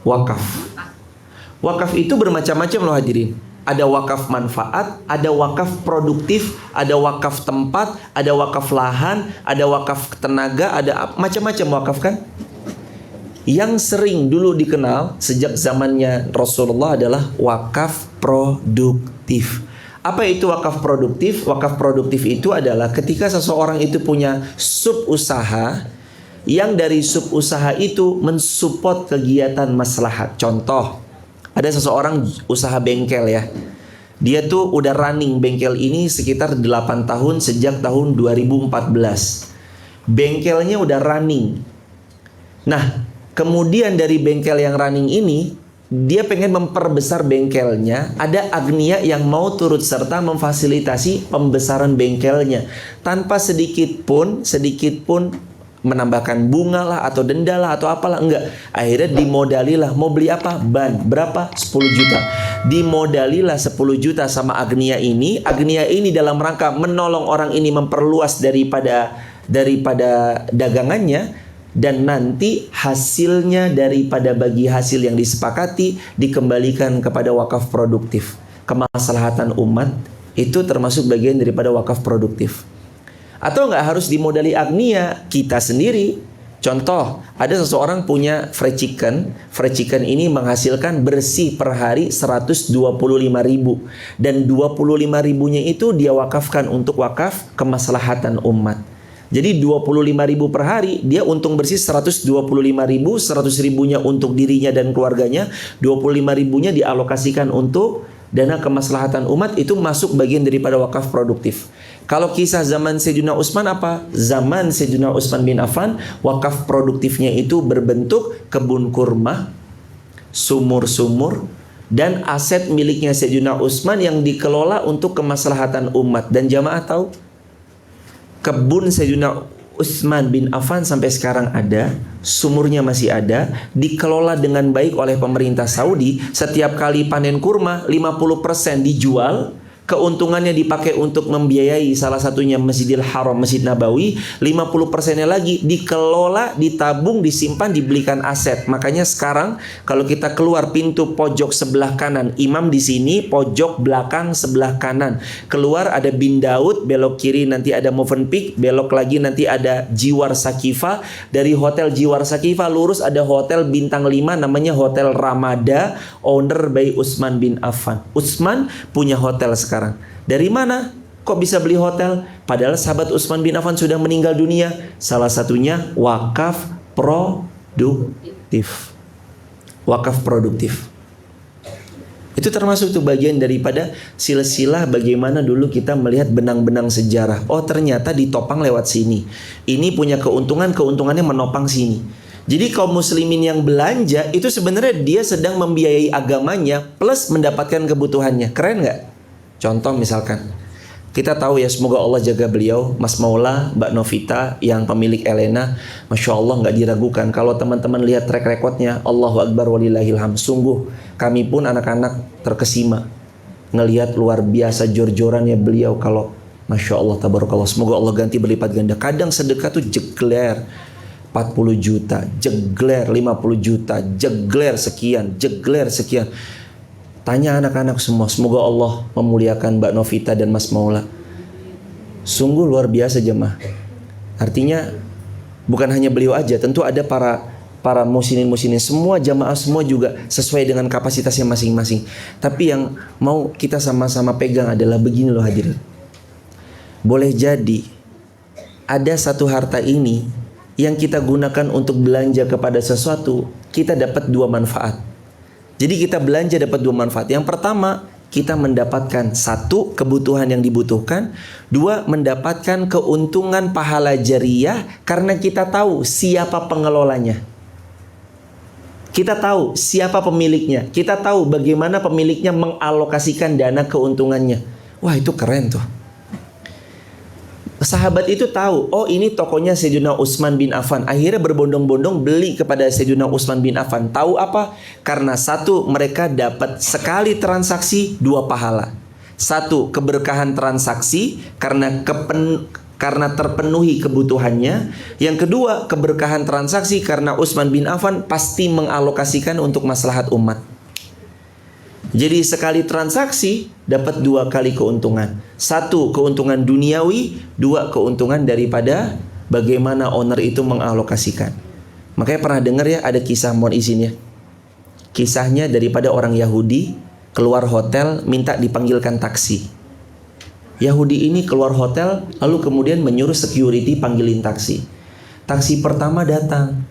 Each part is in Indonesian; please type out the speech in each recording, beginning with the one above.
wakaf. Wakaf itu bermacam-macam loh hadirin. Ada wakaf manfaat, ada wakaf produktif, ada wakaf tempat, ada wakaf lahan, ada wakaf tenaga, ada macam-macam wakaf kan. Yang sering dulu dikenal sejak zamannya Rasulullah adalah wakaf produktif. Apa itu wakaf produktif? Wakaf produktif itu adalah ketika seseorang itu punya sub usaha, yang dari sub usaha itu mensupport kegiatan maslahat. Contoh, ada seseorang usaha bengkel ya. Dia tuh udah running bengkel ini sekitar 8 tahun sejak tahun 2014. Bengkelnya udah running. Nah, kemudian dari bengkel yang running ini, dia pengen memperbesar bengkelnya. Ada agnia yang mau turut serta memfasilitasi pembesaran bengkelnya tanpa sedikit pun menambahkan bunga lah atau denda lah atau apalah, enggak. Akhirnya dimodalilah, mau beli apa? Ban. Berapa? 10 juta. Dimodalilah 10 juta sama agnia ini. Agnia ini dalam rangka menolong orang ini memperluas daripada dagangannya, dan nanti hasilnya daripada bagi hasil yang disepakati dikembalikan kepada wakaf produktif. Kemaslahatan umat itu termasuk bagian daripada wakaf produktif. Atau nggak harus dimodali agnia, kita sendiri. Contoh, ada seseorang punya fried chicken. Fried chicken ini menghasilkan bersih per hari 125.000. Dan 25.000-nya itu dia wakafkan untuk wakaf kemaslahatan umat. Jadi 25.000 per hari, dia untung bersih 125.000, 100.000-nya untuk dirinya dan keluarganya, 25.000-nya dialokasikan untuk dana kemaslahatan umat. Itu masuk bagian daripada wakaf produktif. Kalau kisah zaman Sayyidina Utsman apa? Zaman Sayyidina Utsman bin Affan, wakaf produktifnya itu berbentuk kebun kurma, sumur-sumur, dan aset miliknya Sayyidina Utsman yang dikelola untuk kemaslahatan umat. Dan jamaah tahu, kebun Sayyidina Utsman bin Affan sampai sekarang ada, sumurnya masih ada, dikelola dengan baik oleh pemerintah Saudi. Setiap kali panen kurma 50% dijual, keuntungannya dipakai untuk membiayai salah satunya Masjidil Haram, Masjid Nabawi. 50%-nya lagi dikelola, ditabung, disimpan, dibelikan aset. Makanya sekarang kalau kita keluar pintu pojok sebelah kanan, imam di sini, pojok belakang sebelah kanan. Keluar ada Bin Daud, belok kiri nanti ada Movenpick, belok lagi nanti ada Jiwar Sakifa. Dari Hotel Jiwar Sakifa lurus ada Hotel Bintang 5 namanya Hotel Ramada, owner by Utsman bin Affan. Utsman punya hotel sekarang. Dari mana kok bisa beli hotel? Padahal sahabat Utsman bin Affan sudah meninggal dunia. Salah satunya wakaf produktif. Wakaf produktif. Itu termasuk tuh bagian daripada silsilah bagaimana dulu kita melihat benang-benang sejarah. Oh, ternyata ditopang lewat sini. Ini punya keuntungannya menopang sini. Jadi kaum muslimin yang belanja itu sebenarnya dia sedang membiayai agamanya plus mendapatkan kebutuhannya. Keren nggak? Contoh misalkan, kita tahu ya, semoga Allah jaga beliau, Mas Maula, Mbak Novita yang pemilik Elena. Masya Allah nggak diragukan. Kalau teman-teman lihat track recordnya, Allahu Akbar walillahilham. Sungguh kami pun anak-anak terkesima ngelihat luar biasa jor-jorannya beliau. Kalau Masya Allah tabarakallah, semoga Allah ganti berlipat ganda. Kadang sedekah tuh jegler 40 juta, jegler 50 juta, jegler sekian, jegler sekian. Tanya anak-anak semua, semoga Allah memuliakan Mbak Novita dan Mas Maula. Sungguh luar biasa jemaah. Artinya bukan hanya beliau aja, tentu ada para musinin semua jamaah semua juga sesuai dengan kapasitasnya masing-masing. Tapi yang mau kita sama-sama pegang adalah begini loh hadirin. Boleh jadi ada satu harta ini yang kita gunakan untuk belanja kepada sesuatu, kita dapat dua manfaat. Jadi kita belanja dapat dua manfaat. Yang pertama, kita mendapatkan satu, kebutuhan yang dibutuhkan. Dua, mendapatkan keuntungan pahala jariyah karena kita tahu siapa pengelolanya. Kita tahu siapa pemiliknya. Kita tahu bagaimana pemiliknya mengalokasikan dana keuntungannya. Wah, itu keren tuh. Sahabat itu tahu, oh ini tokonya Sayyidina Utsman bin Affan. Akhirnya berbondong-bondong beli kepada Sayyidina Utsman bin Affan. Tahu apa? Karena satu, mereka dapat sekali transaksi dua pahala. Satu, keberkahan transaksi karena karena terpenuhi kebutuhannya. Yang kedua, keberkahan transaksi karena Utsman bin Affan pasti mengalokasikan untuk maslahat umat. Jadi sekali transaksi dapat 2 kali keuntungan. 1, keuntungan duniawi. 2, keuntungan daripada bagaimana owner itu mengalokasikan. Makanya pernah dengar ya, ada kisah, mohon izin ya. Kisahnya daripada orang Yahudi keluar hotel minta dipanggilkan taksi. Yahudi ini keluar hotel lalu kemudian menyuruh security panggilin taksi. Taksi pertama datang.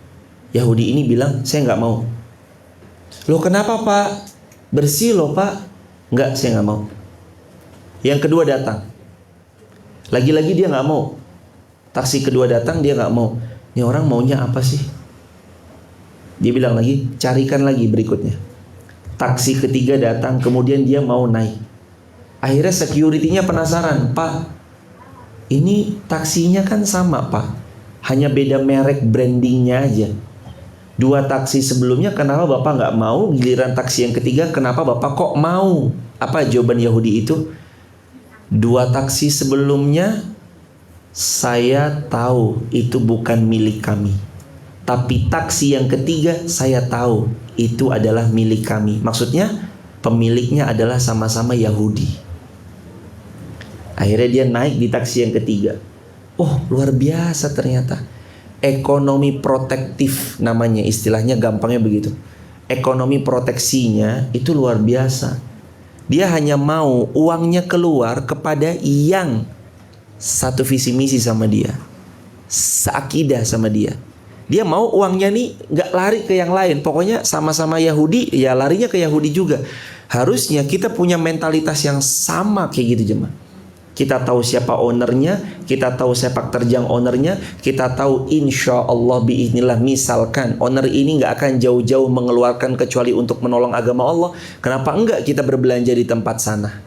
Yahudi ini bilang, saya nggak mau. Loh kenapa pak? Bersih loh pak. Nggak, saya nggak mau. Yang kedua datang. Lagi-lagi dia nggak mau. Taksi kedua datang, dia nggak mau. Ini orang maunya apa sih? Dia bilang lagi, carikan lagi berikutnya. Taksi ketiga datang, kemudian dia mau naik. Akhirnya security-nya penasaran, Pak, ini taksinya kan sama Pak, hanya beda merek brandingnya aja. 2 taksi sebelumnya kenapa Bapak nggak mau, giliran taksi yang ketiga kenapa Bapak kok mau? Apa jawaban Yahudi itu? 2 taksi sebelumnya saya tahu itu bukan milik kami, tapi taksi yang ketiga saya tahu itu adalah milik kami. Maksudnya pemiliknya adalah sama-sama Yahudi. Akhirnya dia naik di taksi yang ketiga. Oh, luar biasa ternyata. Ekonomi protektif namanya, istilahnya gampangnya begitu. Ekonomi proteksinya itu luar biasa. Dia hanya mau uangnya keluar kepada yang satu visi misi sama dia, seakidah sama dia. Dia mau uangnya nih nggak lari ke yang lain. Pokoknya sama-sama Yahudi, ya larinya ke Yahudi juga. Harusnya kita punya mentalitas yang sama kayak gitu jemaah. Kita tahu siapa ownernya, kita tahu sepak terjang ownernya, kita tahu insya Allah biiznillah misalkan owner ini nggak akan jauh-jauh mengeluarkan kecuali untuk menolong agama Allah. Kenapa enggak kita berbelanja di tempat sana?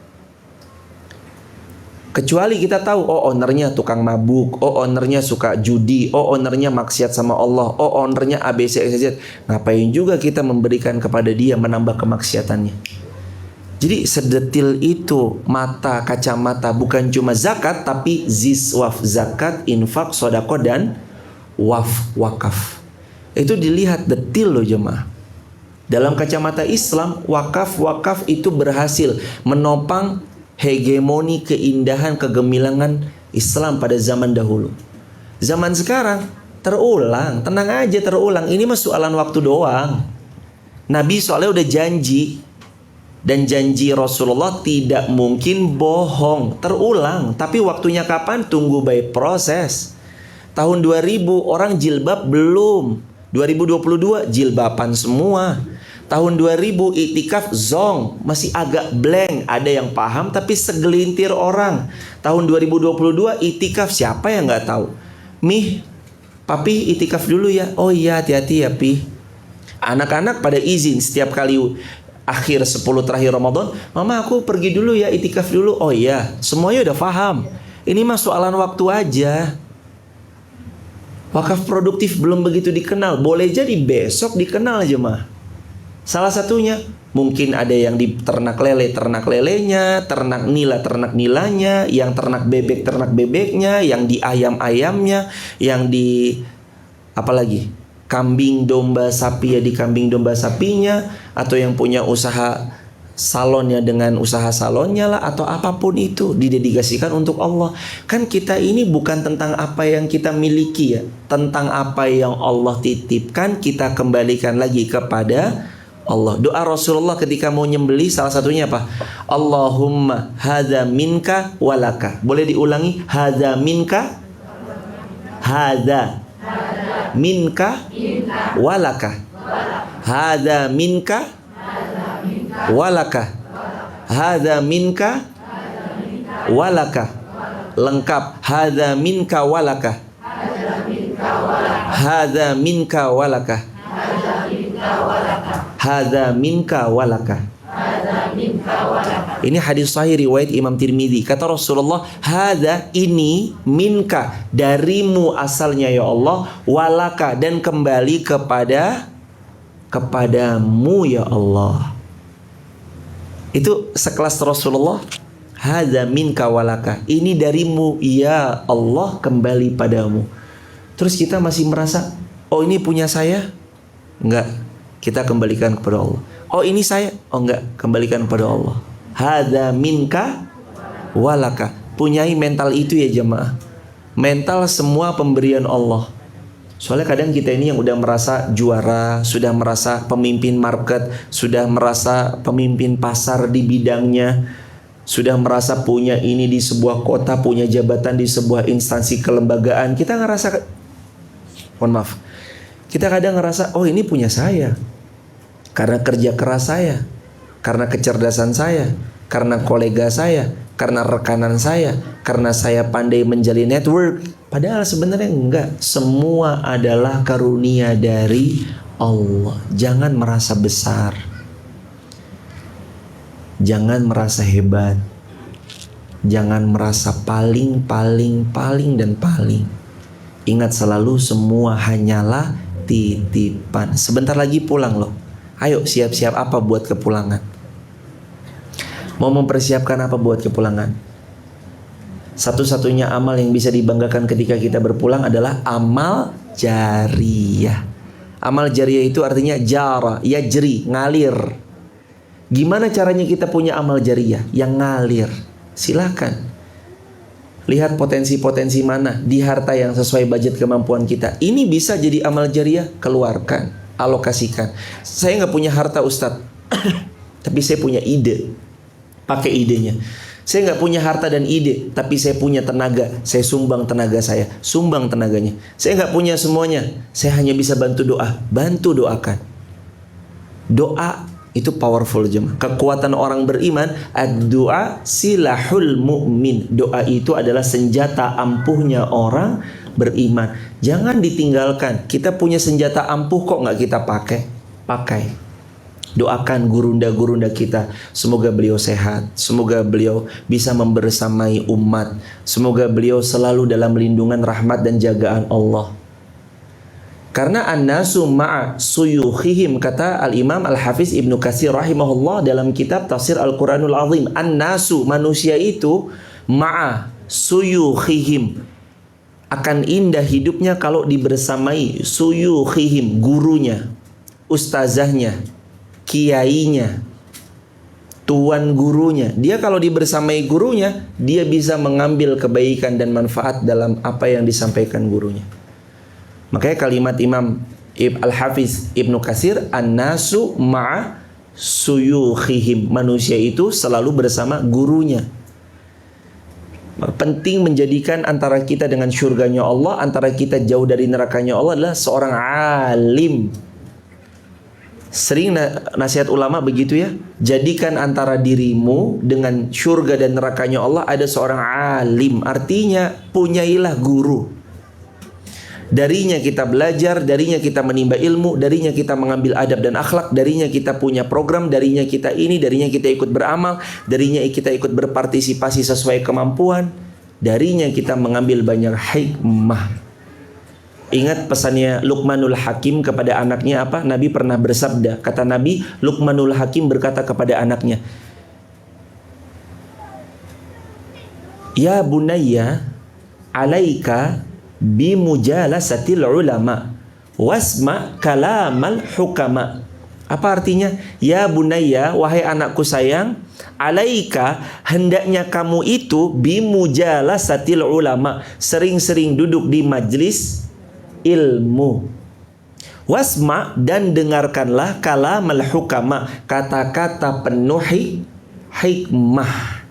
Kecuali kita tahu, oh ownernya tukang mabuk, oh ownernya suka judi, oh ownernya maksiat sama Allah, oh ownernya ABC, ngapain juga kita memberikan kepada dia menambah kemaksiatannya? Jadi sedetil itu mata kacamata, bukan cuma zakat tapi ziswaf, zakat, infak, sodako dan wakaf. Itu dilihat detil loh jemaah. Dalam kacamata Islam, wakaf itu berhasil menopang hegemoni, keindahan, kegemilangan Islam pada zaman dahulu. Zaman sekarang terulang, tenang aja terulang. Ini mah soalan waktu doang. Nabi soalnya udah janji. Dan janji Rasulullah tidak mungkin bohong, terulang. Tapi waktunya kapan? Tunggu by proses. Tahun 2000 orang jilbab belum. 2022 jilbaban semua. Tahun 2000 iktikaf zong, masih agak blank. Ada yang paham tapi segelintir orang. Tahun 2022 iktikaf siapa yang nggak tahu? Mih, papi iktikaf dulu ya. Oh iya, hati-hati ya pi. Anak-anak pada izin setiap kali akhir 10 terakhir Ramadan, mama aku pergi dulu ya, itikaf dulu. Oh iya, semuanya udah paham. Ini mah soalan waktu aja. Wakaf produktif belum begitu dikenal, boleh jadi besok dikenal aja mah. Salah satunya mungkin ada yang di ternak lele, ternak lelenya, ternak nila, ternak nilanya, yang ternak bebek, ternak bebeknya, yang di ayam-ayamnya, yang di apalagi? Kambing domba sapi ya di kambing domba sapinya, atau yang punya usaha salonnya dengan usaha salonnya lah, atau apapun itu didedikasikan untuk Allah. Kan kita ini bukan tentang apa yang kita miliki ya, tentang apa yang Allah titipkan kita kembalikan lagi kepada Allah. Doa Rasulullah ketika mau nyembeli salah satunya apa? Allahumma hadza minka walaka. Boleh diulangi? Hadza minka, hadza minka walaka, hadza minka walaka, hadza minka walaka. Lengkap, hadza minka walaka, hadza minka walaka, hadza minka walaka. Ini hadis sahih riwayat Imam Tirmidzi. Kata Rasulullah, hadza ini minka, darimu asalnya ya Allah, walaka dan kembali kepadamu ya Allah. Itu sekelas Rasulullah hadza minka walaka. Ini darimu ya Allah, kembali padamu. Terus kita masih merasa, oh ini punya saya? Enggak, kita kembalikan kepada Allah. Oh ini saya? Oh enggak, kembalikan kepada Allah. Hadza minka walaka. Punyai mental itu ya jemaah. Mental semua pemberian Allah. Soalnya kadang kita ini yang udah merasa juara, sudah merasa pemimpin market, sudah merasa pemimpin pasar di bidangnya, sudah merasa punya ini di sebuah kota, punya jabatan di sebuah instansi kelembagaan. Kita ngerasa, mohon maaf, kita kadang ngerasa, oh ini punya saya, karena kerja keras saya, karena kecerdasan saya, karena kolega saya, karena rekanan saya, karena saya pandai menjalin network. Padahal sebenarnya enggak. Semua adalah karunia dari Allah. Jangan merasa besar, jangan merasa hebat, jangan merasa paling dan paling. Ingat selalu semua hanyalah titipan. Sebentar lagi pulang loh. Ayo siap-siap apa buat kepulangan? Mau mempersiapkan apa buat kepulangan? Satu-satunya amal yang bisa dibanggakan ketika kita berpulang adalah amal jariyah. Amal jariyah itu artinya jara, yajri, ngalir. Gimana caranya kita punya amal jariyah yang ngalir? Silakan. Lihat potensi-potensi mana di harta yang sesuai budget kemampuan kita. Ini bisa jadi amal jariyah, keluarkan, alokasikan. Saya nggak punya harta Ustadz, tapi saya punya ide. Pakai idenya. Saya nggak punya harta dan ide, tapi saya punya tenaga. Saya sumbang tenaga saya, sumbang tenaganya. Saya nggak punya semuanya, saya hanya bisa bantu doa. Bantu doakan. Doa itu powerful jemaah. Kekuatan orang beriman. Ad-doa silahul mu'min. Doa itu adalah senjata ampuhnya orang beriman. Jangan ditinggalkan. Kita punya senjata ampuh kok nggak kita pakai? Pakai. Doakan gurunda-gurunda kita, semoga beliau sehat, semoga beliau bisa membersamai umat, semoga beliau selalu dalam lindungan rahmat dan jagaan Allah. Karena an-nasu ma'a suyukhihim, kata al-Imam Al-Hafiz Ibnu Katsir rahimahullah dalam kitab Tafsir Al-Quranul Azim. An-nasu, manusia itu, ma'a suyukhihim, akan indah hidupnya kalau dibersamai suyukhihim, gurunya, ustazahnya, kiainya, tuan gurunya. Dia kalau dibersamai gurunya, dia bisa mengambil kebaikan dan manfaat dalam apa yang disampaikan gurunya. Makanya kalimat Imam Al-Hafiz Ibnu Katsir, an-nasu ma'a suyukhihim, manusia itu selalu bersama gurunya. Penting menjadikan antara kita dengan syurganya Allah, antara kita jauh dari nerakanya Allah adalah seorang alim. Sering nasihat ulama begitu ya. Jadikan antara dirimu dengan syurga dan nerakanya Allah ada seorang alim. Artinya punyailah guru. Darinya kita belajar, darinya kita menimba ilmu, darinya kita mengambil adab dan akhlak, darinya kita punya program, darinya kita ini, darinya kita ikut beramal, darinya kita ikut berpartisipasi sesuai kemampuan, darinya kita mengambil banyak hikmah. Ingat pesannya Luqmanul Hakim kepada anaknya apa? Nabi pernah bersabda, kata Nabi, Luqmanul Hakim berkata kepada anaknya, ya bunayya, alaika bimujalasatil ulama wasma kalamal hukama. Apa artinya? Ya bunayya, wahai anakku sayang, alaika, hendaknya kamu itu bimujalasatil ulama, sering-sering duduk di majlis ilmu. Wasma, dan dengarkanlah kalamal hukama, kata-kata penuh hikmah.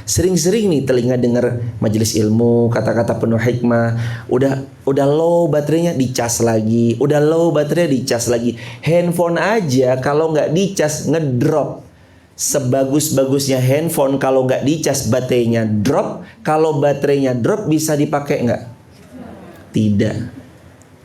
Sering-sering nih telinga dengar majelis ilmu, kata-kata penuh hikmah. Udah low baterainya, dicas lagi. Udah low baterainya, dicas lagi. Handphone aja kalau nggak dicas ngedrop. Sebagus-bagusnya handphone kalau nggak dicas baterainya drop. Kalau baterainya drop bisa dipakai nggak? Tidak.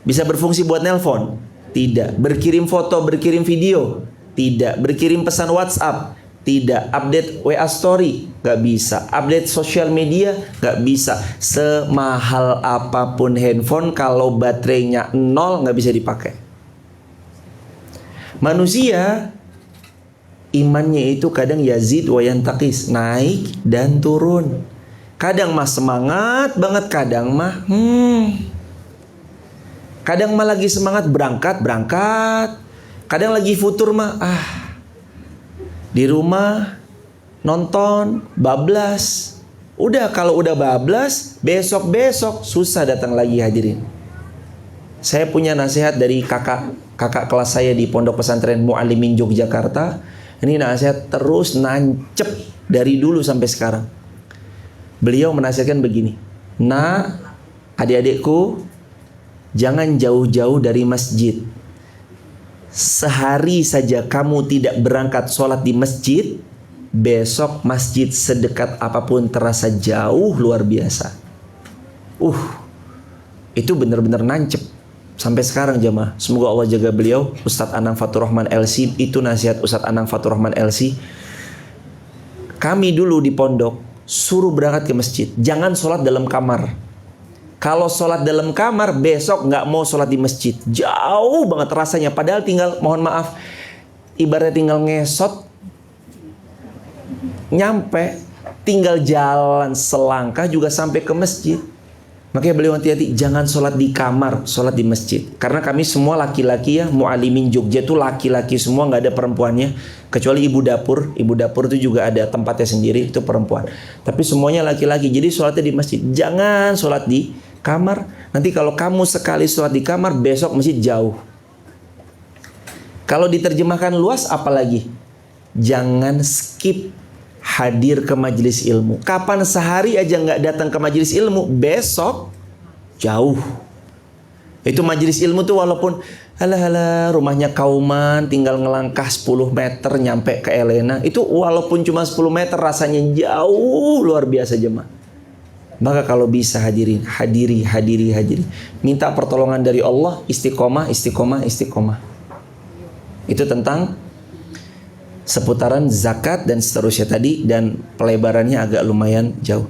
Bisa berfungsi buat nelpon? Tidak. Berkirim foto, berkirim video? Tidak. Berkirim pesan WhatsApp? Tidak. Update WA story? Gak bisa. Update sosial media? Gak bisa. Semahal apapun handphone, kalau baterainya nol gak bisa dipakai. Manusia Imannya itu kadang yazid wa yantaqis, naik dan turun. Kadang mah semangat banget, kadang mah kadang mah lagi semangat berangkat. Kadang lagi futur mah di rumah nonton bablas. Udah, kalau udah bablas, besok susah datang lagi hadirin. Saya punya nasihat dari kakak kelas saya di Pondok Pesantren Mu'alimin Yogyakarta. Ini nasihat terus nancep dari dulu sampai sekarang. Beliau menasihatkan begini, "Nak, adik-adikku, jangan jauh-jauh dari masjid. Sehari saja kamu tidak berangkat sholat di masjid, besok masjid sedekat apapun terasa jauh luar biasa." Itu benar-benar nancep sampai sekarang jemaah. Semoga Allah jaga beliau, Ustadz Anang Fatur Rahman LC. Itu nasihat Ustadz Anang Fatur Rahman LC. Kami dulu di pondok suruh berangkat ke masjid, jangan sholat dalam kamar. Kalau sholat dalam kamar, besok nggak mau sholat di masjid. Jauh banget rasanya. Padahal tinggal, mohon maaf, ibaratnya tinggal ngesot, nyampe, tinggal jalan selangkah juga sampai ke masjid. Makanya beliau hati-hati, jangan sholat di kamar, sholat di masjid. Karena kami semua laki-laki ya, Mu'alimin Jogja itu laki-laki semua, nggak ada perempuannya. Kecuali ibu dapur itu juga ada tempatnya sendiri, itu perempuan. Tapi semuanya laki-laki, jadi sholatnya di masjid. Jangan sholat di kamar. Nanti kalau kamu sekali sholat di kamar, besok masjid jauh. Kalau diterjemahkan luas apalagi, jangan skip hadir ke majelis ilmu. Kapan sehari aja nggak datang ke majelis ilmu, besok jauh. Itu majelis ilmu tuh walaupun rumahnya Kauman, tinggal ngelangkah 10 meter nyampe ke Elena, itu walaupun cuma 10 meter rasanya jauh luar biasa jemaah. Maka kalau bisa hadiri. Minta pertolongan dari Allah, istiqomah. Itu tentang seputaran zakat dan seterusnya tadi, dan pelebarannya agak lumayan jauh.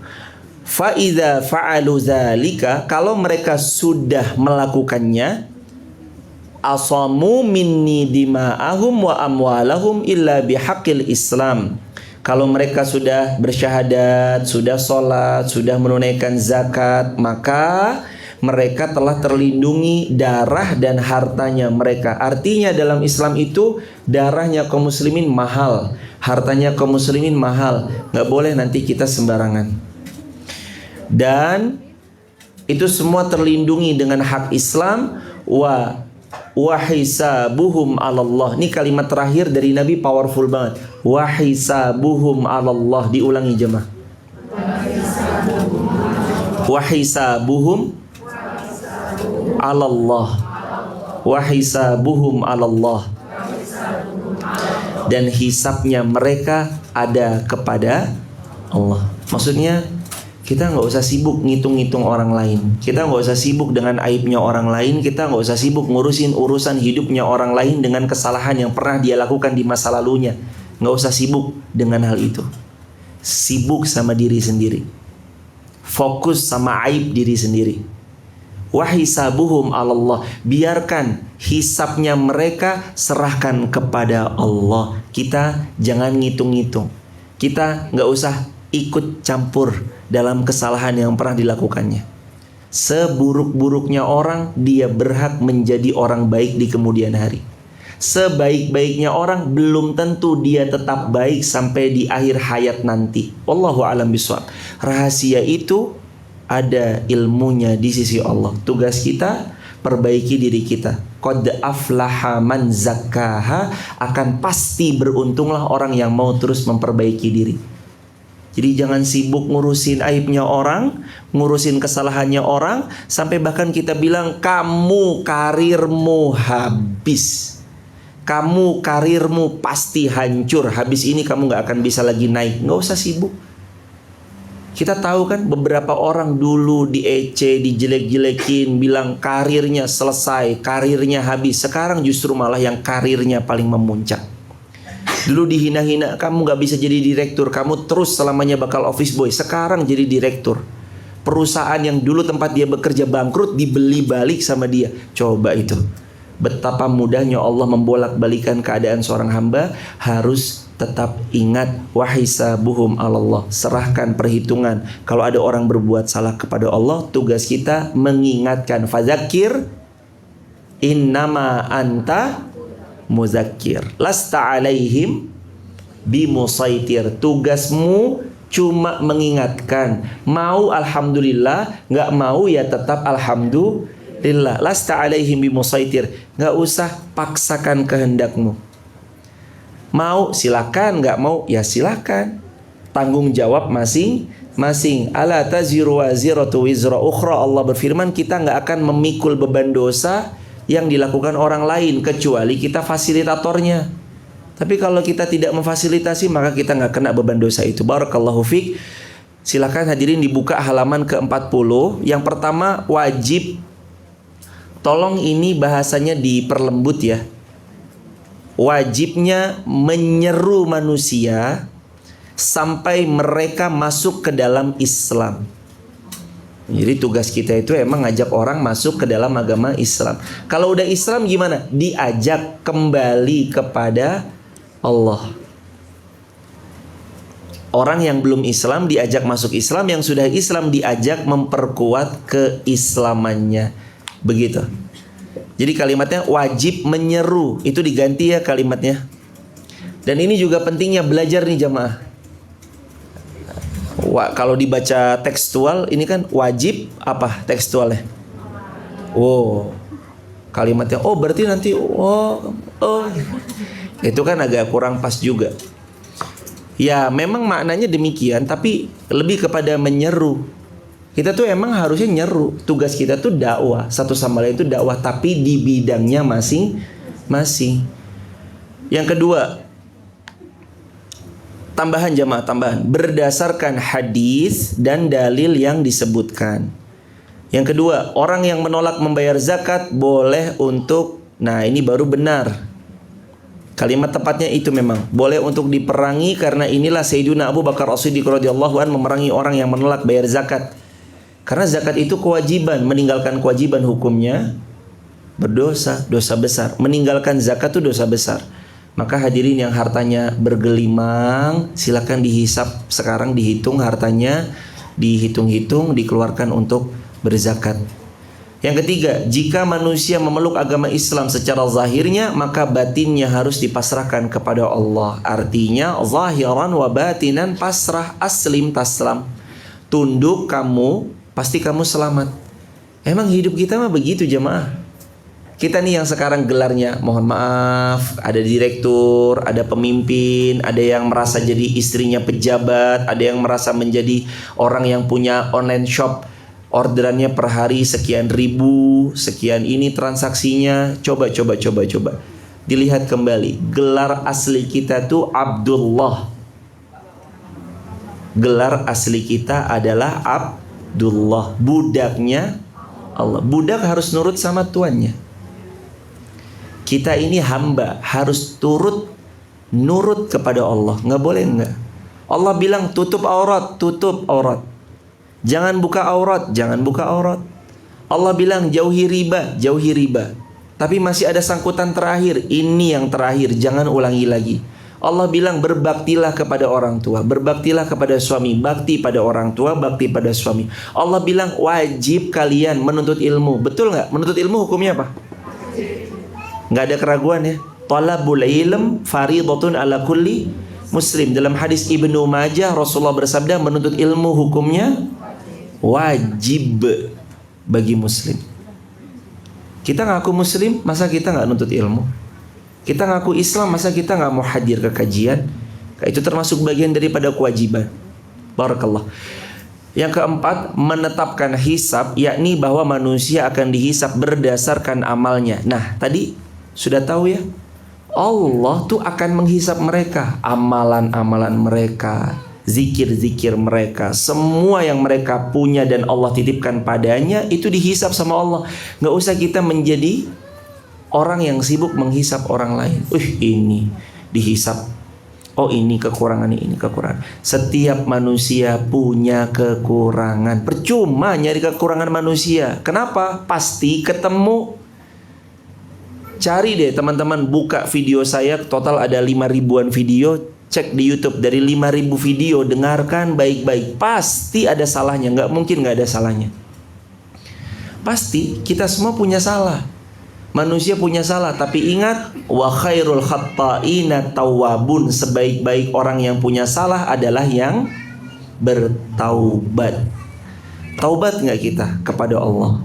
Fa idza fa'alu dzalika, kalau mereka sudah melakukannya, asamu minni dima'ahum wa amwalahum illa bihaqqil Islam. Kalau mereka sudah bersyahadat, sudah sholat, sudah menunaikan zakat, maka mereka telah terlindungi darah dan hartanya mereka. Artinya dalam Islam itu darahnya kaum muslimin mahal, hartanya kaum muslimin mahal. Nggak boleh nanti kita sembarangan. Dan itu semua terlindungi dengan hak Islam. Wa hisabuhum 'alallah. Ini kalimat terakhir dari Nabi, powerful banget. Wa hisabuhum 'alallah. Diulangi jemaah. Wa hisabuhum 'alallah. Wa hisabuhum 'alallah. Dan hisabnya mereka ada kepada Allah. Maksudnya kita nggak usah sibuk ngitung-ngitung orang lain. Kita nggak usah sibuk dengan aibnya orang lain. Kita nggak usah sibuk ngurusin urusan hidupnya orang lain dengan kesalahan yang pernah dia lakukan di masa lalunya. Nggak usah sibuk dengan hal itu. Sibuk sama diri sendiri. Fokus sama aib diri sendiri. Wahisabuhum 'alallah. Biarkan hisabnya mereka, serahkan kepada Allah. Kita jangan ngitung-ngitung. Kita nggak usah ikut campur dalam kesalahan yang pernah dilakukannya. Seburuk-buruknya orang, dia berhak menjadi orang baik di kemudian hari. Sebaik-baiknya orang, belum tentu dia tetap baik sampai di akhir hayat nanti. Wallahu a'lam bishawab. Rahasia itu ada ilmunya di sisi Allah. Tugas kita perbaiki diri kita. Qad aflaha man zakkaha. Akan pasti beruntunglah orang yang mau terus memperbaiki diri. Jadi jangan sibuk ngurusin aibnya orang, ngurusin kesalahannya orang, sampai bahkan kita bilang kamu karirmu habis, kamu karirmu pasti hancur, habis ini kamu gak akan bisa lagi naik. Gak usah sibuk. Kita tahu kan beberapa orang dulu diece, dijelek-jelekin, bilang karirnya selesai, karirnya habis. Sekarang justru malah yang karirnya paling memuncak. Dulu dihina-hina, kamu gak bisa jadi direktur, kamu terus selamanya bakal office boy. Sekarang jadi direktur. Perusahaan yang dulu tempat dia bekerja bangkrut, dibeli balik sama dia. Coba itu. Betapa mudahnya Allah membolak-balikan keadaan seorang hamba. Harus tetap ingat wahisabuhum Allah. Serahkan perhitungan. Kalau ada orang berbuat salah kepada Allah, tugas kita mengingatkan. Fadzakir innama anta muzakkir lasta alaihim bimusaitir. Tugasmu cuma mengingatkan. Mau alhamdulillah, nggak mau ya tetap alhamdulillah. Lasta alaihim bimusaitir. Nggak usah paksakan kehendakmu. Mau silakan, nggak mau ya silakan. Tanggung jawab masing-masing. Ala taziru waziratu wizra ukhra. Allah berfirman, kita nggak akan memikul beban dosa yang dilakukan orang lain kecuali kita fasilitatornya. Tapi kalau kita tidak memfasilitasi, maka kita nggak kena beban dosa itu. Barakallahu fiik. Silakan hadirin dibuka halaman ke-40. Yang pertama, wajib. Tolong ini bahasanya diperlembut ya. Wajibnya menyeru manusia sampai mereka masuk ke dalam Islam. Jadi tugas kita itu emang ngajak orang masuk ke dalam agama Islam. Kalau udah Islam gimana? Diajak kembali kepada Allah. Orang yang belum Islam diajak masuk Islam, yang sudah Islam diajak memperkuat keislamannya. Begitu. Jadi kalimatnya wajib menyeru, itu diganti ya kalimatnya. Dan ini juga pentingnya belajar nih jamaah. Kalau dibaca tekstual ini kan wajib apa tekstualnya? Oh, kalimatnya oh berarti nanti oh itu kan agak kurang pas juga. Ya memang maknanya demikian, tapi lebih kepada menyeru. Kita tuh emang harusnya nyeru. Tugas kita tuh dakwah, satu sama lain itu dakwah, tapi di bidangnya masing-masing. Yang kedua, tambahan jamaah, tambahan. Berdasarkan hadis dan dalil yang disebutkan. Yang kedua, orang yang menolak membayar zakat boleh untuk, nah ini baru benar. Kalimat tepatnya itu memang boleh untuk diperangi, karena inilah Sayyiduna Abu Bakar As-Siddiq radhiyallahu anhu memerangi orang yang menolak bayar zakat. Karena zakat itu kewajiban, meninggalkan kewajiban hukumnya berdosa, dosa besar. Meninggalkan zakat itu dosa besar. Maka hadirin yang hartanya bergelimang, silakan dihisap sekarang, dihitung hartanya, dihitung-hitung, dikeluarkan untuk berzakat. Yang ketiga, jika manusia memeluk agama Islam secara zahirnya, maka batinnya harus dipasrahkan kepada Allah. Artinya zahiran wa batinan, pasrah, aslim taslam. Tunduk kamu, pasti kamu selamat. Emang hidup kita mah begitu jemaah. Kita nih yang sekarang gelarnya, mohon maaf, ada direktur, ada pemimpin, ada yang merasa jadi istrinya pejabat, ada yang merasa menjadi orang yang punya online shop, orderannya per hari sekian ribu, sekian ini transaksinya. Coba dilihat kembali, gelar asli kita tuh Abdullah. Gelar asli kita adalah Abdullah, budaknya Allah. Budak harus nurut sama tuannya. Kita ini hamba, harus nurut kepada Allah. Nggak boleh enggak. Allah bilang tutup aurat, tutup aurat. Jangan buka aurat, jangan buka aurat. Allah bilang jauhi riba, jauhi riba. Tapi masih ada sangkutan terakhir, ini yang terakhir, jangan ulangi lagi. Allah bilang berbaktilah kepada orang tua, berbaktilah kepada suami, bakti pada orang tua, bakti pada suami. Allah bilang wajib kalian menuntut ilmu. Betul nggak? Menuntut ilmu hukumnya apa? Nggak ada keraguan ya. Talabul ilm faridatun ala kulli muslim. Dalam hadis Ibnu Majah, Rasulullah bersabda menuntut ilmu hukumnya wajib bagi muslim. Kita ngaku muslim, masa kita nggak nuntut ilmu? Kita ngaku Islam, masa kita nggak mau hadir ke kajian? Itu termasuk bagian daripada kewajiban. Barakallah. Yang keempat, menetapkan hisab, yakni bahwa manusia akan dihisab berdasarkan amalnya. Nah, tadi sudah tahu ya, Allah tuh akan menghisab mereka, amalan-amalan mereka, zikir-zikir mereka, semua yang mereka punya dan Allah titipkan padanya, itu dihisab sama Allah. Nggak usah kita menjadi orang yang sibuk menghisab orang lain. Ini dihisab, oh ini kekurangan, ini kekurangan. Setiap manusia punya kekurangan. Percuma nyari kekurangan manusia. Kenapa? Pasti ketemu. Cari deh teman-teman, buka video saya, total ada 5 ribuan video. Cek di YouTube dari 5.000 video, dengarkan baik-baik. Pasti ada salahnya, nggak mungkin nggak ada salahnya. Pasti kita semua punya salah. Manusia punya salah, tapi ingat, wa khairul khatta'ina tawwabun. Sebaik-baik orang yang punya salah adalah yang bertaubat. Taubat nggak kita kepada Allah?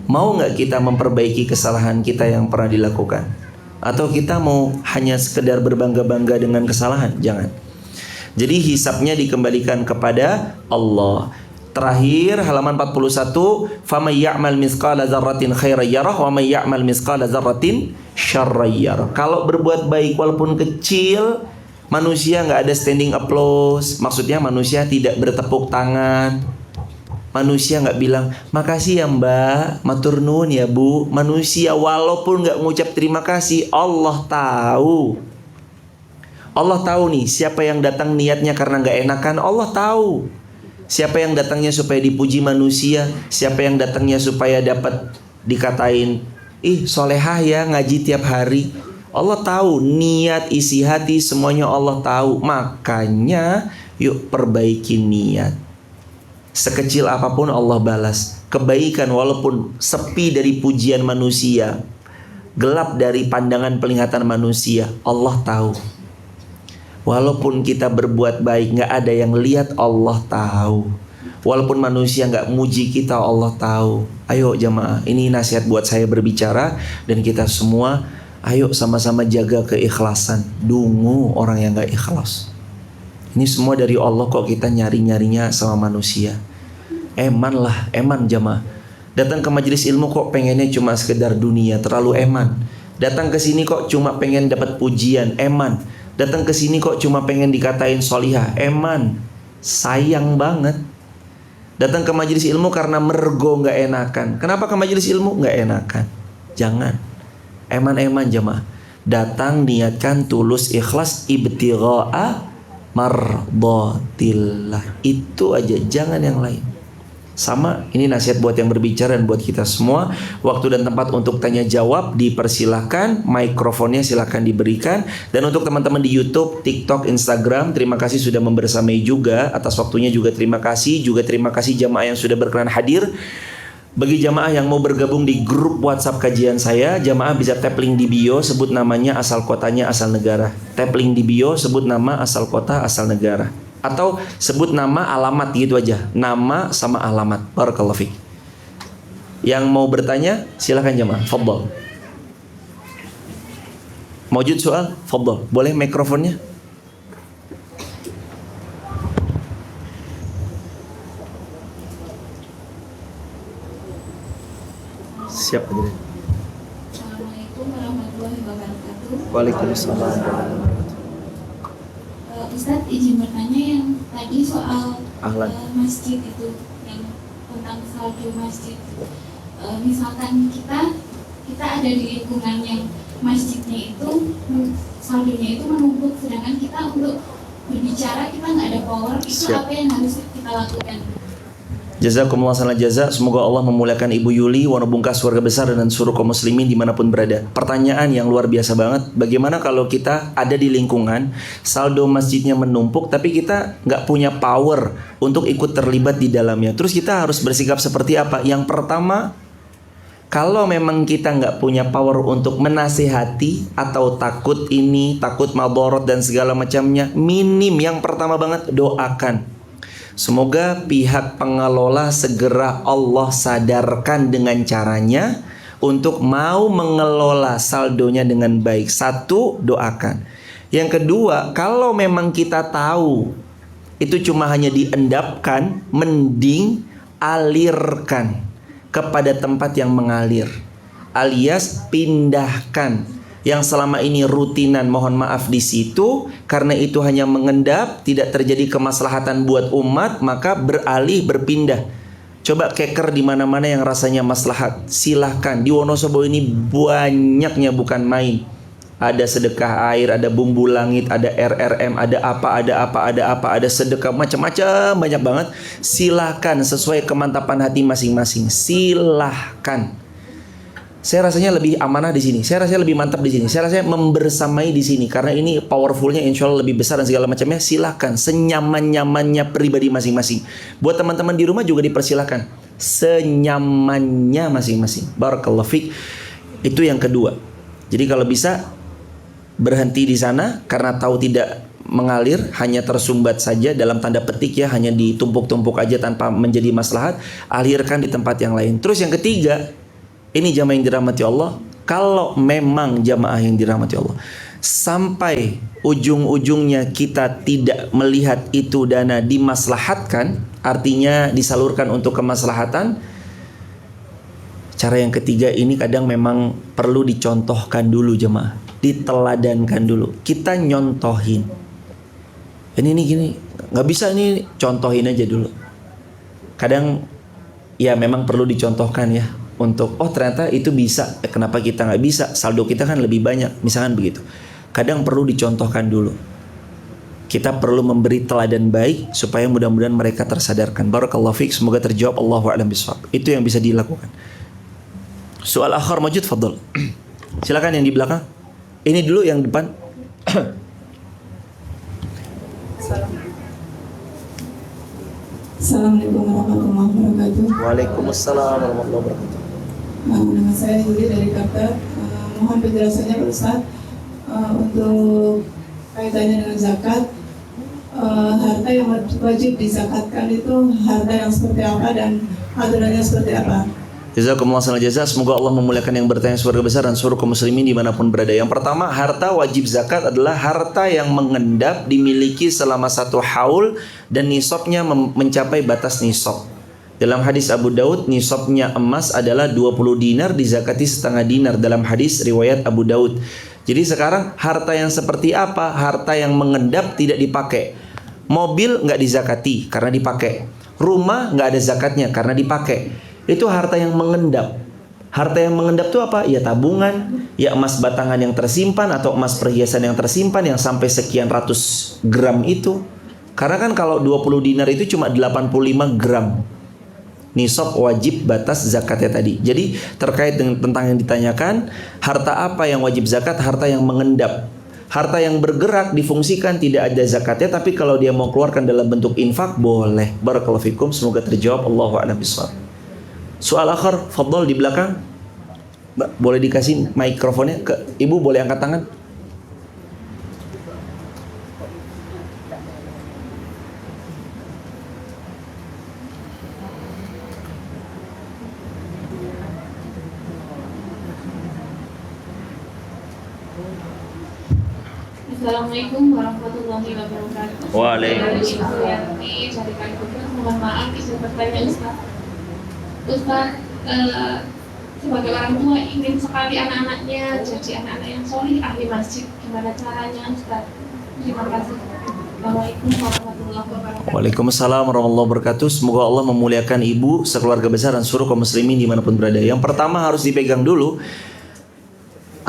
Mau nggak kita memperbaiki kesalahan kita yang pernah dilakukan? Atau kita mau hanya sekedar berbangga-bangga dengan kesalahan? Jangan. Jadi hisabnya dikembalikan kepada Allah. Terakhir halaman 41, faman ya'mal mithqala dzarratin khairan yarah wa man ya'mal mithqala dzarratin syarran yarah. Kalau berbuat baik walaupun kecil, manusia nggak ada standing applause. Maksudnya manusia tidak bertepuk tangan. Manusia nggak bilang makasih ya mbak, matur nuwun ya bu. Manusia walaupun nggak ngucap terima kasih, Allah tahu. Allah tahu nih siapa yang datang niatnya karena nggak enakan. Allah tahu. Siapa yang datangnya supaya dipuji manusia, siapa yang datangnya supaya dapat dikatain, ih solehah ya ngaji tiap hari. Allah tahu niat isi hati, semuanya Allah tahu. Makanya yuk perbaiki niat. Sekecil apapun Allah balas. Kebaikan walaupun sepi dari pujian manusia, gelap dari pandangan penglihatan manusia, Allah tahu. Walaupun kita berbuat baik, nggak ada yang lihat, Allah tahu. Walaupun manusia nggak muji kita, Allah tahu. Ayo jamaah, ini nasihat buat saya berbicara. Dan kita semua, ayo sama-sama jaga keikhlasan. Dungu orang yang nggak ikhlas. Ini semua dari Allah kok, kita nyari-nyarinya sama manusia. Eman lah, eman jamaah. Datang ke majelis ilmu kok pengennya cuma sekedar dunia, terlalu eman. Datang ke sini kok cuma pengen dapat pujian, eman. Datang ke sini kok cuma pengen dikatain solihah, eman. Sayang banget. Datang ke majelis ilmu karena mergo nggak enakan. Kenapa ke majelis ilmu? Nggak enakan. Jangan. Eman-eman jemaah. Datang niatkan tulus ikhlas ibtigha'a mardatillah. Itu aja, jangan yang lain. Sama, ini nasihat buat yang berbicara dan buat kita semua. Waktu dan tempat untuk tanya jawab dipersilahkan, mikrofonnya silahkan diberikan. Dan untuk teman-teman di YouTube, TikTok, Instagram, terima kasih sudah membersamai juga. Atas waktunya juga terima kasih. Juga terima kasih jamaah yang sudah berkenan hadir. Bagi jamaah yang mau bergabung di grup WhatsApp kajian saya, jamaah bisa tap link di bio, sebut namanya, asal kotanya, asal negara. Tap link di bio, sebut nama, asal kota, asal negara. Atau sebut nama, alamat gitu aja. Nama sama alamat. Barakallahu fiik. Yang mau bertanya silahkan jemaah. Fadhol. Maujud soal? Fadhol. Boleh mikrofonnya? Siap aja. Assalamualaikum warahmatullahi wabarakatuh. Waalaikumsalam. Ustadz izin bertanya yang tadi soal masjid itu, yang tentang salju masjid. Misalkan kita ada di lingkungan yang masjidnya itu saljunya itu menumpuk, sedangkan kita untuk berbicara kita nggak ada power, itu apa yang harus kita lakukan? Jazakumullah khairan jazak. Semoga Allah memuliakan Ibu Yuli, wanabungkas surga besar dan seluruh kaum muslimin dimanapun berada. Pertanyaan yang luar biasa banget. Bagaimana kalau kita ada di lingkungan saldo masjidnya menumpuk, tapi kita nggak punya power untuk ikut terlibat di dalamnya. Terus kita harus bersikap seperti apa? Yang pertama, kalau memang kita nggak punya power untuk menasihati atau takut ini, takut madharat dan segala macamnya, minim yang pertama banget doakan. Semoga pihak pengelola segera Allah sadarkan dengan caranya untuk mau mengelola saldonya dengan baik. Satu, doakan. Yang kedua, kalau memang kita tahu itu cuma hanya diendapkan, mending alirkan kepada tempat yang mengalir, alias pindahkan yang selama ini rutinan, mohon maaf di situ, karena itu hanya mengendap, tidak terjadi kemaslahatan buat umat, maka beralih, berpindah. Coba keker di mana-mana yang rasanya maslahat, silahkan. Di Wonosobo ini banyaknya, bukan main. Ada sedekah air, ada bumbu langit, ada RRM, ada apa, ada sedekah macam-macam, banyak banget. Silahkan sesuai kemantapan hati masing-masing. Silahkan. Saya rasanya lebih amanah di sini. Saya rasanya lebih mantap di sini. Saya rasanya membersamai di sini karena ini powerfulnya insya Allah lebih besar dan segala macamnya. Silakan senyaman-nyamannya pribadi masing-masing. Buat teman-teman di rumah juga dipersilahkan senyamannya masing-masing. Barakallahu fiik. Itu yang kedua. Jadi kalau bisa berhenti di sana karena tahu tidak mengalir, hanya tersumbat saja dalam tanda petik ya, hanya ditumpuk-tumpuk aja tanpa menjadi maslahat, alirkan di tempat yang lain. Terus yang ketiga, ini jamaah yang dirahmati Allah, kalau memang jamaah yang dirahmati Allah sampai ujung-ujungnya kita tidak melihat itu dana dimaslahatkan, artinya disalurkan untuk kemaslahatan, cara yang ketiga ini kadang memang perlu dicontohkan dulu jemaah, diteladankan dulu. Kita nyontohin. Ini gini, nggak bisa ini contohin aja dulu. Kadang ya memang perlu dicontohkan ya. Untuk ternyata itu bisa, kenapa kita nggak bisa? Saldo kita kan lebih banyak, misalkan begitu. Kadang perlu dicontohkan dulu. Kita perlu memberi teladan baik supaya mudah-mudahan mereka tersadarkan. Barakallahu fiik, semoga terjawab. Allahu a'lam bishawab. Itu yang bisa dilakukan. Soal akhir majud, fadl. Silakan yang di belakang. Ini dulu yang depan. Assalamualaikum warahmatullahi wabarakatuh. Waalaikumsalam warahmatullahi wabarakatuh. Nama saya Yuli dari Qatar. Mohon penjelasannya Pak Ustaz untuk kaitannya dengan zakat. Harta yang wajib dizakatkan itu harta yang seperti apa dan aturannya seperti apa? Jazakumullah khairan jazaa. Semoga Allah memuliakan yang bertanya surga besar dan seluruh kaum muslimin dimanapun berada. Yang pertama, harta wajib zakat adalah harta yang mengendap dimiliki selama 1 haul dan nisabnya mencapai batas nisab. Dalam hadis Abu Daud, nisabnya emas adalah 20 dinar, dizakati setengah dinar. Dalam hadis riwayat Abu Daud. Jadi sekarang harta yang seperti apa? Harta yang mengendap tidak dipakai. Mobil nggak dizakati karena dipakai. Rumah nggak ada zakatnya karena dipakai. Itu harta yang mengendap. Harta yang mengendap itu apa? Ya tabungan, ya emas batangan yang tersimpan atau emas perhiasan yang tersimpan yang sampai sekian ratus gram itu. Karena kan kalau 20 dinar itu cuma 85 gram. Nisab wajib batas zakatnya tadi. Jadi terkait dengan tentang yang ditanyakan, harta apa yang wajib zakat? Harta yang mengendap. Harta yang bergerak difungsikan tidak ada zakatnya, tapi kalau dia mau keluarkan dalam bentuk infak boleh. Barakallahu fikum, semoga terjawab. Allahu a'lam bishawab. Soal akhir, fadhol di belakang. Mbak, boleh dikasih mikrofonnya ke Ibu, boleh angkat tangan? Assalamualaikum warahmatullahi wabarakatuh. Waalaikumsalam. Mohon maaf izin bertanya Ustaz. Ustaz, sebagai orang tua ingin sekali anak-anaknya jadi anak-anak yang solih, ahli masjid. Gimana caranya Ustaz? Terima kasih. Assalamualaikum warahmatullahi wabarakatuh. Waalaikumsalam warahmatullahi wabarakatuh. Semoga Allah memuliakan ibu, sekeluarga besar dan seluruh kaum muslimin dimanapun berada. Yang pertama harus dipegang dulu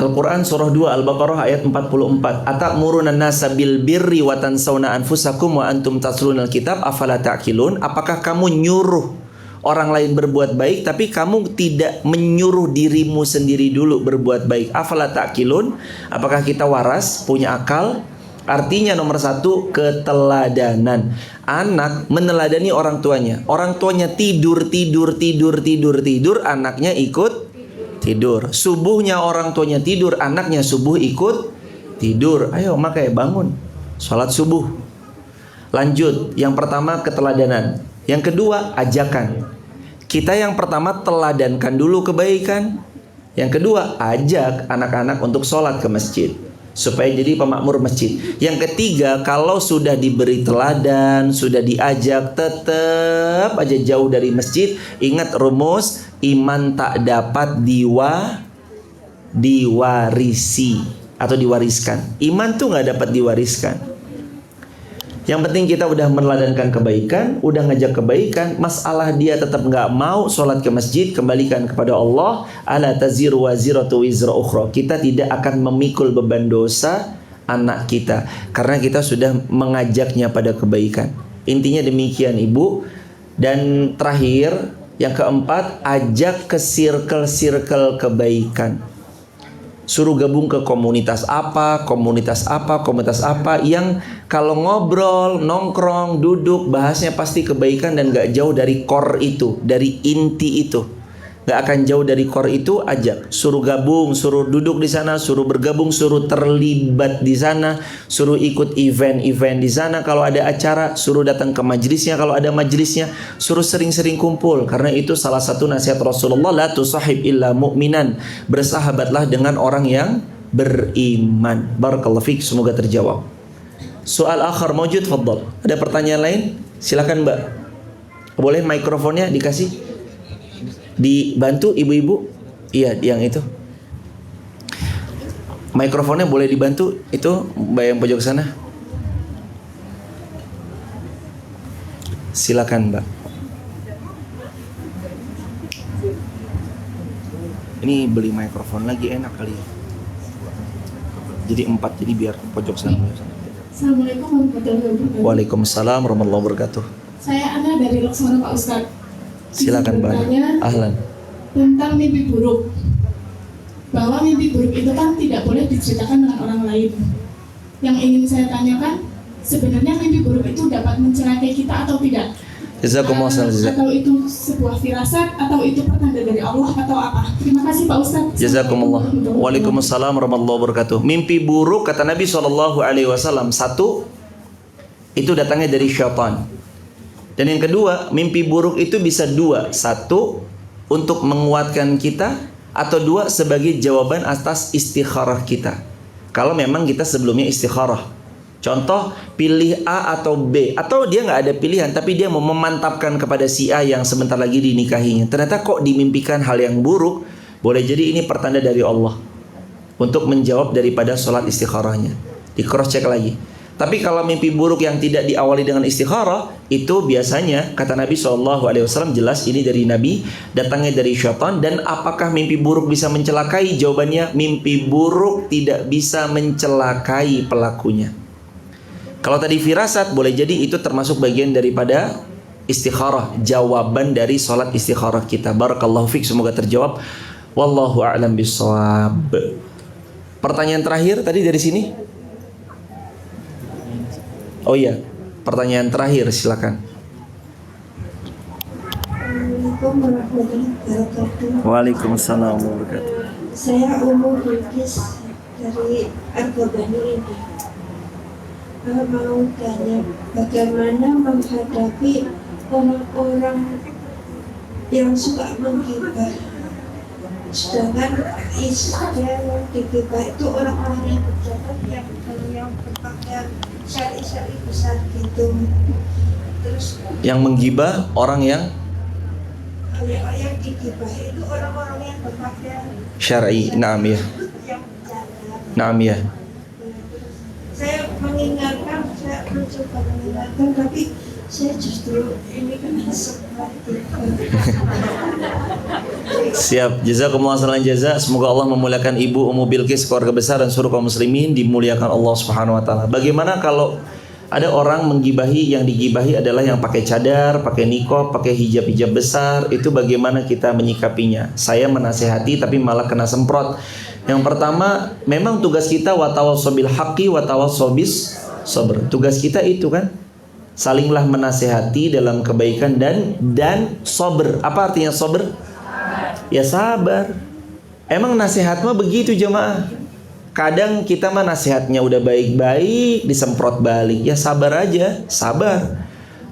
Al-Quran surah 2 Al-Baqarah ayat 44. Atamuruna nasa bil birri wa tansawna anfusakum wa antum tatlunal kitab afala ta'qilun. Apakah kamu nyuruh orang lain berbuat baik tapi kamu tidak menyuruh dirimu sendiri dulu berbuat baik? Afala ta'qilun. Apakah kita waras, punya akal? Artinya nomor 1, keteladanan. Anak meneladani orang tuanya. Orang tuanya tidur, anaknya ikut tidur. Subuhnya orang tuanya tidur, anaknya subuh ikut tidur. Ayo makanya bangun, sholat subuh. Lanjut, yang pertama keteladanan. Yang kedua ajakan. Kita yang pertama teladankan dulu kebaikan. Yang kedua ajak anak-anak untuk sholat ke masjid supaya jadi pemakmur masjid. Yang ketiga, kalau sudah diberi teladan, sudah diajak, tetap aja jauh dari masjid. Ingat rumus, iman tak dapat diwarisi atau diwariskan. Iman tuh nggak dapat diwariskan. Yang penting kita udah meneladankan kebaikan, udah ngajak kebaikan. Masalah dia tetap nggak mau sholat ke masjid, kembalikan kepada Allah. Ala taziru waziratu wizra ukhra. Kita tidak akan memikul beban dosa anak kita karena kita sudah mengajaknya pada kebaikan. Intinya demikian Ibu. Dan terakhir, Yang keempat, ajak ke circle-circle kebaikan. Suruh gabung ke komunitas apa yang kalau ngobrol, nongkrong, duduk, bahasnya pasti kebaikan dan gak jauh dari core itu, dari inti itu. Gak akan jauh dari core itu, ajak. Suruh gabung, suruh duduk di sana, suruh bergabung, suruh terlibat di sana, suruh ikut event-event di sana. Kalau ada acara, suruh datang ke majelisnya. Kalau ada majelisnya, suruh sering-sering kumpul. Karena itu salah satu nasihat Rasulullah, la tusahib illa mu'minan. Bersahabatlah dengan orang yang beriman. Barakallahu fiik, semoga terjawab. Soal akhar mawjud, faddal. Ada pertanyaan lain? Silakan Mbak. Boleh mikrofonnya dikasih? Dibantu ibu-ibu? Iya, yang itu. Mikrofonnya boleh dibantu, itu Mbak yang pojok sana. Silakan Mbak. Ini beli mikrofon lagi enak kali ya. Jadi 4, jadi biar pojok sana. Assalamualaikum warahmatullahi wabarakatuh. Waalaikumsalam warahmatullahi wabarakatuh. Saya Ana dari Laksana Pak Ustadz. Silakan Mbak. Ahlan. Tentang mimpi buruk. Bahwa mimpi buruk itu kan tidak boleh diceritakan dengan orang lain. Yang ingin saya tanyakan, sebenarnya mimpi buruk itu dapat mencelakai kita atau tidak? Jazakumullah khairan. Atau itu sebuah firasat, atau itu pertanda dari Allah, atau apa? Terima kasih Pak Ustadz. Jazakumullah. Waalaikumsalam warahmatullahi wabarakatuh. Mimpi buruk kata Nabi SAW, satu, itu datangnya dari syaitan. Dan yang kedua, mimpi buruk itu bisa dua. Satu, untuk menguatkan kita. Atau dua, sebagai jawaban atas istikharah kita. Kalau memang kita sebelumnya istikharah. Contoh, pilih A atau B. Atau dia nggak ada pilihan, tapi dia mau memantapkan kepada si A yang sebentar lagi dinikahinya. Ternyata kok dimimpikan hal yang buruk. Boleh jadi ini pertanda dari Allah untuk menjawab daripada sholat istikharahnya. Di cross check lagi. Tapi kalau mimpi buruk yang tidak diawali dengan istikharah, itu biasanya kata Nabi SAW, jelas ini dari Nabi, datangnya dari syaitan. Dan apakah mimpi buruk bisa mencelakai? Jawabannya, mimpi buruk tidak bisa mencelakai pelakunya. Kalau tadi firasat, boleh jadi itu termasuk bagian daripada istikharah, jawaban dari sholat istikharah kita. Barakallahu fiik, semoga terjawab. Wallahu a'lam bishawab. Pertanyaan terakhir tadi dari sini. Oh iya, pertanyaan terakhir, silakan. Assalamualaikum warahmatullahi wabarakatuh. Waalaikumsalam warahmatullahi wabarakatuh. Saya Umu Bilkis dari Argobani ini. Mau tanya bagaimana menghadapi orang-orang yang suka menggibah. Sedangkan yang digibah itu orang-orang yang berjabat, yang berpakaian syari-syari besar gitu. Terus yang menggibah orang yang digibah itu orang-orang yang berpakaian syar'i. Naam ya. yang berjabat. Naam ya. Saya mengingatkan, saya mencoba mengingatkan, tapi saya justru ini kena seperti Siap. Jazakumullah khairan jaza. Semoga Allah memuliakan Ibu Ummu Bilqis, keluarga besar dan seluruh kaum muslimin dimuliakan Allah Subhanahu wa taala. Bagaimana kalau ada orang menggibahi, yang digibahi adalah yang pakai cadar, pakai niqab, pakai hijab-hijab besar, itu bagaimana kita menyikapinya? Saya menasehati tapi malah kena semprot. Yang pertama, memang tugas kita watawassaw bil haqqi watawassaw bis sabr. Tugas kita itu kan salinglah menasehati dalam kebaikan dan sabr. Apa artinya sabr? Ya sabar. Emang nasihat mah begitu jemaah. Kadang kita mah nasihatnya udah baik-baik disemprot balik. Ya sabar aja, sabar.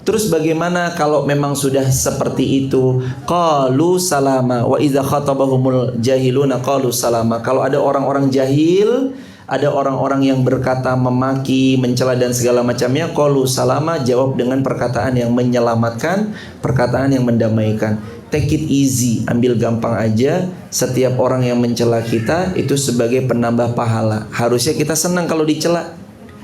Terus bagaimana kalau memang sudah seperti itu? Qalu salama wa idza khatabahumul jahiluna qalu salama. Kalau ada orang-orang jahil, ada orang-orang yang berkata memaki, mencela dan segala macamnya, qalu salama, jawab dengan perkataan yang menyelamatkan, perkataan yang mendamaikan. Take it easy, ambil gampang aja. Setiap orang yang mencela kita itu sebagai penambah pahala. Harusnya kita senang kalau dicela.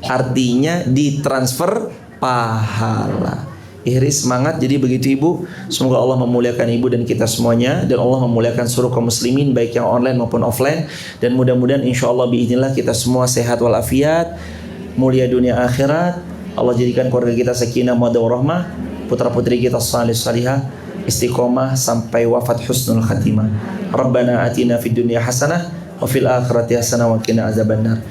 Artinya ditransfer pahala. Ihris, semangat. Jadi begitu Ibu. Semoga Allah memuliakan Ibu dan kita semuanya, dan Allah memuliakan seluruh kaum muslimin baik yang online maupun offline. Dan mudah-mudahan insyaallah biiznillah kita semua sehat walafiat, mulia dunia akhirat. Allah jadikan keluarga kita sakinah mawaddah warahmah, putra-putri kita salih salihah. istiqomah sampai wafat husnul khatimah. Rabbana atina fid dunya hasanah wa fil akhirati hasanah wa qina azabannar.